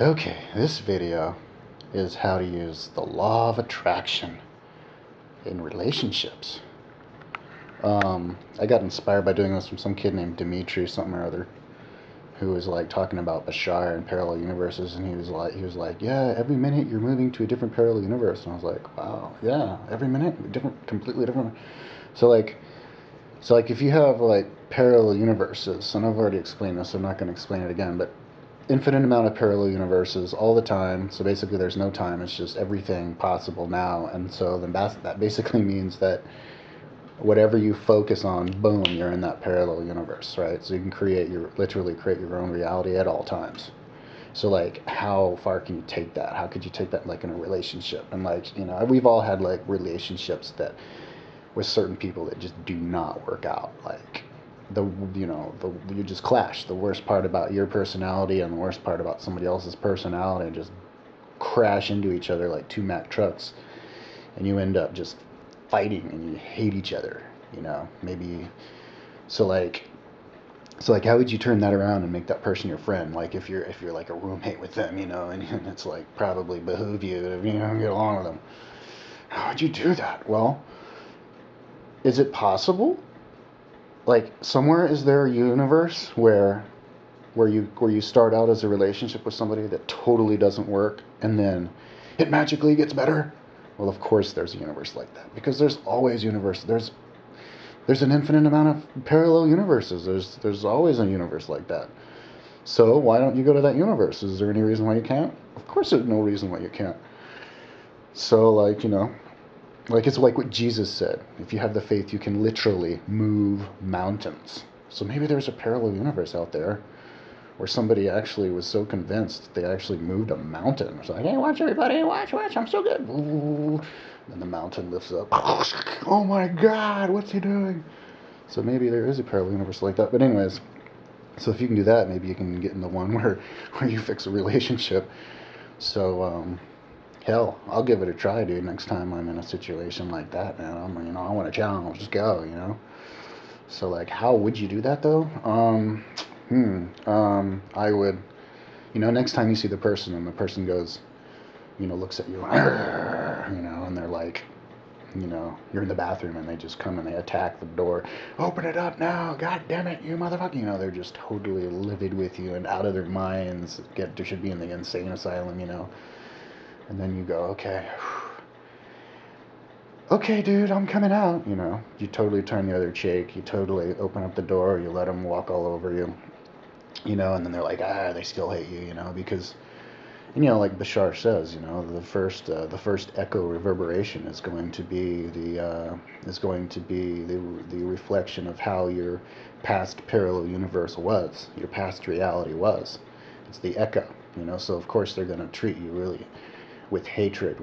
Okay, this video is how to use the law of attraction in relationships. I got inspired by doing this from some kid named Dimitri something or other, who was like talking about Bashar and parallel universes, and he was like, yeah, every minute you're moving to a different parallel universe, and I was like, wow, yeah, every minute, different, completely different. So like, so if you have like parallel universes, and I've already explained this, so I'm not going to explain it again, but infinite amount of parallel universes all the time. So basically, there's no time. It's just everything possible now. And so then that basically means that whatever you focus on, boom, you're in that parallel universe, right? So you can literally create your own reality at all times. So like, how far can you take that? How could you take that like in a relationship? And like, we've all had like relationships that with certain people that just do not work out. Like you just clash. The worst part about your personality and the worst part about somebody else's personality just crash into each other like two Mack trucks, and you end up just fighting and you hate each other. Maybe so like. So like, how would you turn that around and make that person your friend? Like if you're like a roommate with them, and it's like probably behoove you to get along with them. How would you do that? Well, is it possible? Like somewhere, is there a universe where you start out as a relationship with somebody that totally doesn't work, and then it magically gets better? Well, of course there's a universe like that, because there's always universe. There's an infinite amount of parallel universes. There's always a universe like that. So why don't you go to that universe? Is there any reason why you can't? Of course there's no reason why you can't. So like it's like what Jesus said. If you have the faith, you can literally move mountains. So maybe there's a parallel universe out there where somebody actually was so convinced they actually moved a mountain. It's like, hey, watch everybody, watch, I'm so good. And the mountain lifts up. Oh my God, what's he doing? So maybe there is a parallel universe like that. But anyways, so if you can do that, maybe you can get in the one where you fix a relationship. So hell, I'll give it a try, dude. Next time I'm in a situation like that, man, I want a challenge. Just go. So like, how would you do that though? I would, next time you see the person and the person goes, looks at you, and they're like, you're in the bathroom and they just come and they attack the door. Open it up now. God damn it, you motherfucker. They're just totally livid with you and out of their minds. They should be in the insane asylum. And then you go, okay. Okay, dude, I'm coming out. You totally turn the other cheek. You totally open up the door. You let them walk all over you. And then they're like, they still hate you, because, like Bashar says, the first echo reverberation is going to be the reflection of how your past parallel universe was, your past reality was. It's the echo, So of course they're going to treat you really with hatred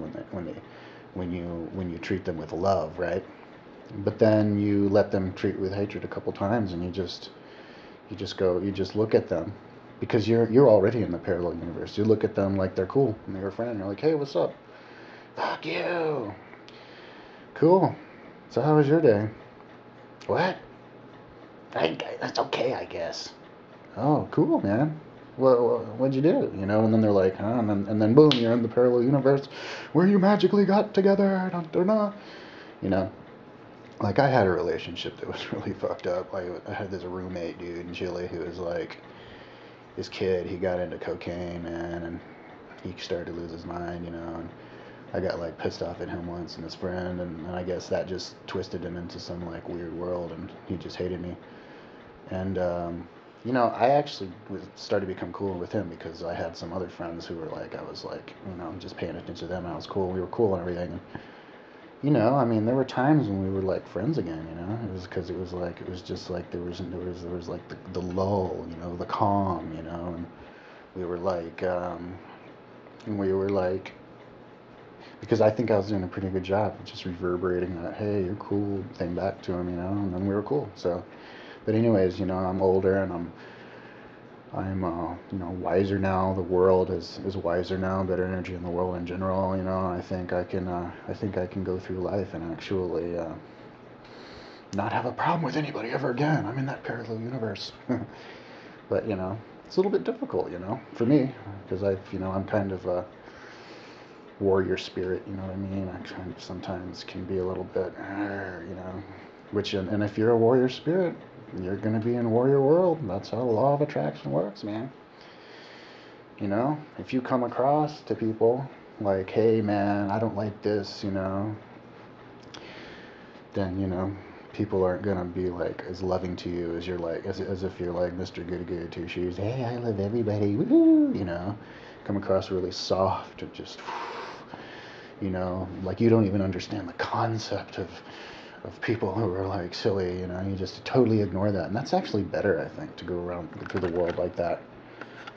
when you treat them with love, right? But then you let them treat with hatred a couple times, and you just look at them, because you're already in the parallel universe. You look at them like they're cool and they're a friend. You're like, hey, what's up? Fuck you. Cool. So how was your day? What? That's okay, I guess. Oh, cool, man. What'd you do? And then they're like, huh? And then boom, you're in the parallel universe where you magically got together. Dun, dun, dun. You know, like I had a relationship that was really fucked up. I had this roommate, dude, in Chile who was like, this kid, he got into cocaine, man, and he started to lose his mind, and I got like pissed off at him once and his friend, and I guess that just twisted him into some like weird world, and he just hated me. And I actually started to become cool with him because I had some other friends who were like, I was like, just paying attention to them. I was cool. We were cool and everything. And, I mean, there were times when we were like friends again. It was because it was just like there was like the lull, the calm, and we were like, we were like, because I think I was doing a pretty good job of just reverberating that, hey, you're cool thing back to him, and then we were cool. So, but anyways, I'm older and I'm wiser now. The world is wiser now. Better energy in the world in general. I think I can go through life and actually not have a problem with anybody ever again. I'm in that parallel universe. But it's a little bit difficult, for me, because I'm kind of a warrior spirit, you know what I mean? I kind of sometimes can be a little bit, which, and if you're a warrior spirit, you're going to be in warrior world. That's how the law of attraction works, man. If you come across to people like, hey, man, I don't like this, then, people aren't going to be like as loving to you as you're like, as if you're like Mr. Goody Goody Two Shoes. Hey, I love everybody. Woohoo, come across really soft and just, like you don't even understand the concept of people who are like silly, you just totally ignore that. And that's actually better, I think, to go around through the world like that.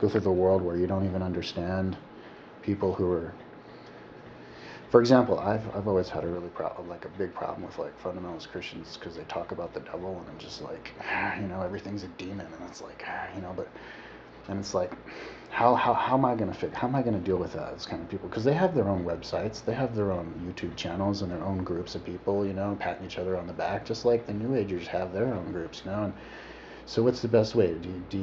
Go through the world where you don't even understand people who are, for example, I've always had a really a big problem with like fundamentalist Christians because they talk about the devil and I'm just like, everything's a demon, and it's like, but, and it's like, how am I gonna deal with that, those kind of people? Because they have their own websites, they have their own YouTube channels and their own groups of people, patting each other on the back, just like the New Agers have their own groups, and so what's the best way? Do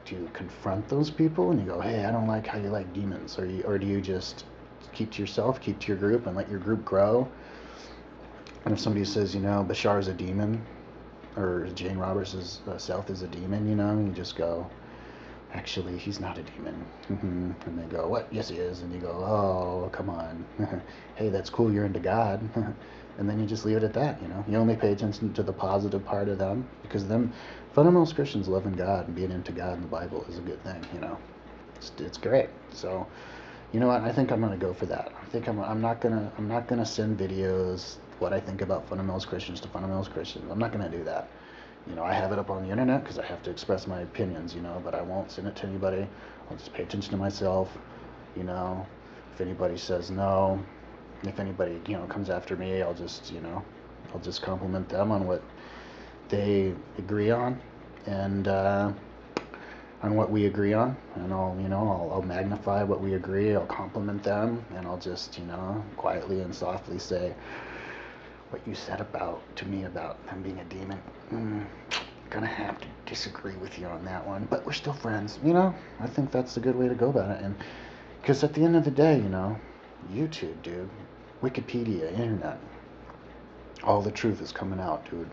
you confront those people and you go, hey, I don't like how you like demons, or do you just keep to yourself, keep to your group, and let your group grow? And if somebody says, Bashar is a demon, or Jane Roberts' South is a demon, you just go, actually, he's not a demon. And they go, what? Yes, he is. And you go, oh, come on. Hey, that's cool, you're into God. And then you just leave it at that, You only pay attention to the positive part of them, because fundamentalist Christians loving God and being into God in the Bible is a good thing, It's great. So, you know what? I think I'm gonna go for that. I think I'm not gonna send videos what I think about fundamentalist Christians to fundamentalist Christians. I'm not gonna do that. I have it up on the internet because I have to express my opinions, but I won't send it to anybody. I'll just pay attention to myself. If anybody says no, if anybody comes after me, I'll just compliment them on what they agree on, and on what we agree on, and I'll magnify what we agree. I'll compliment them, and I'll just quietly and softly say, what you said to me about them being a demon, gonna have to disagree with you on that one, but we're still friends. I think that's a good way to go about it, and because at the end of the day, YouTube, dude, Wikipedia, internet, all the truth is coming out, dude,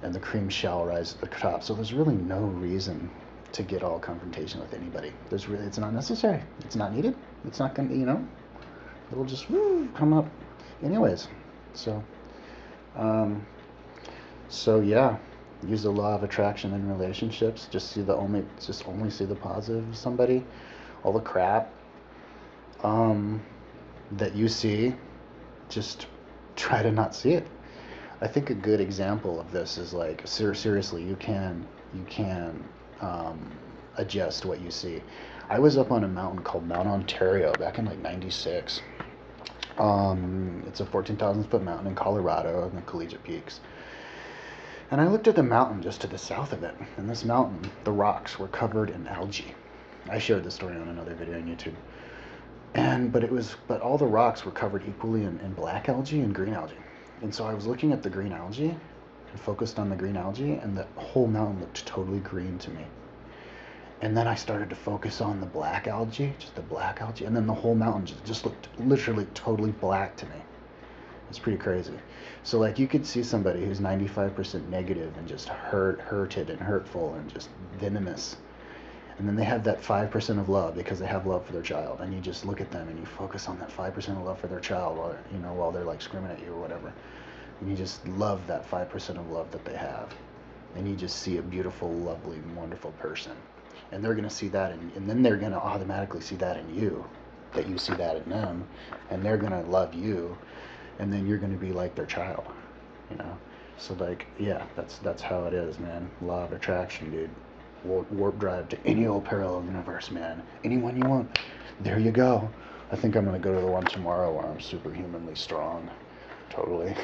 and the cream shall rise to the top. So there's really no reason to get all confrontation with anybody. It's not necessary. It's not needed. It's not gonna, it'll just come up anyways. So, yeah, use the law of attraction in relationships. Just only see the positive of somebody. All the crap that you see, just try to not see it. I think a good example of this is like, seriously, you can adjust what you see. I was up on a mountain called Mount Ontario back in like '96. It's a 14,000 foot mountain in Colorado in the Collegiate Peaks. And I looked at the mountain just to the south of it. And this mountain, the rocks were covered in algae. I shared this story on another video on YouTube. But all the rocks were covered equally in black algae and green algae. And so I was looking at the green algae and focused on the green algae, and the whole mountain looked totally green to me. And then I started to focus on the black algae, just the black algae, and then the whole mountain just looked literally totally black to me. It's pretty crazy. So like, you could see somebody who's 95% negative and just hurted and hurtful and just venomous. And then they have that 5% of love because they have love for their child, and you just look at them and you focus on that 5% of love for their child while they're like screaming at you or whatever. And you just love that 5% of love that they have. And you just see a beautiful, lovely, wonderful person. And they're going to see that, and then they're going to automatically see that in you, that you see that in them, and they're going to love you, and then you're going to be like their child, So like, yeah, that's how it is, man. Law of attraction, dude. Warp drive to any old parallel universe, man. Anyone you want. There you go. I think I'm going to go to the one tomorrow where I'm superhumanly strong. Totally.